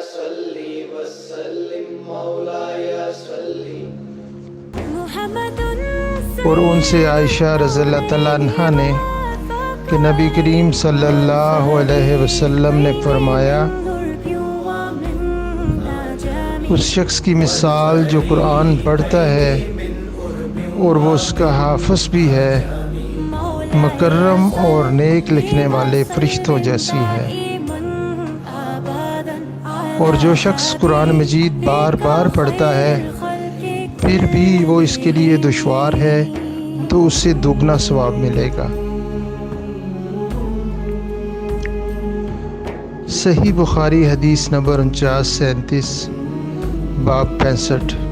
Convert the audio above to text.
सल्ली वसल्लिम मौलाया सल्ली। और उनसे आयशा रज़ियल्लाहु तआला अन्हा ने कि नबी करीम सल्लल्लाहु अलैहि वसल्लम ने फरमाया, उस शख्स की मिसाल जो कुरान पढ़ता है और वो उसका हाफिज भी है, मुकर्रम और नेक लिखने वाले फरिश्तों जैसी है। और जो शख्स कुरान मजीद बार बार पढ़ता है फिर भी वो इसके लिए दुश्वार है तो उससे दुगना सवाब मिलेगा। सही बुखारी हदीस नंबर 49-37 बाब 65।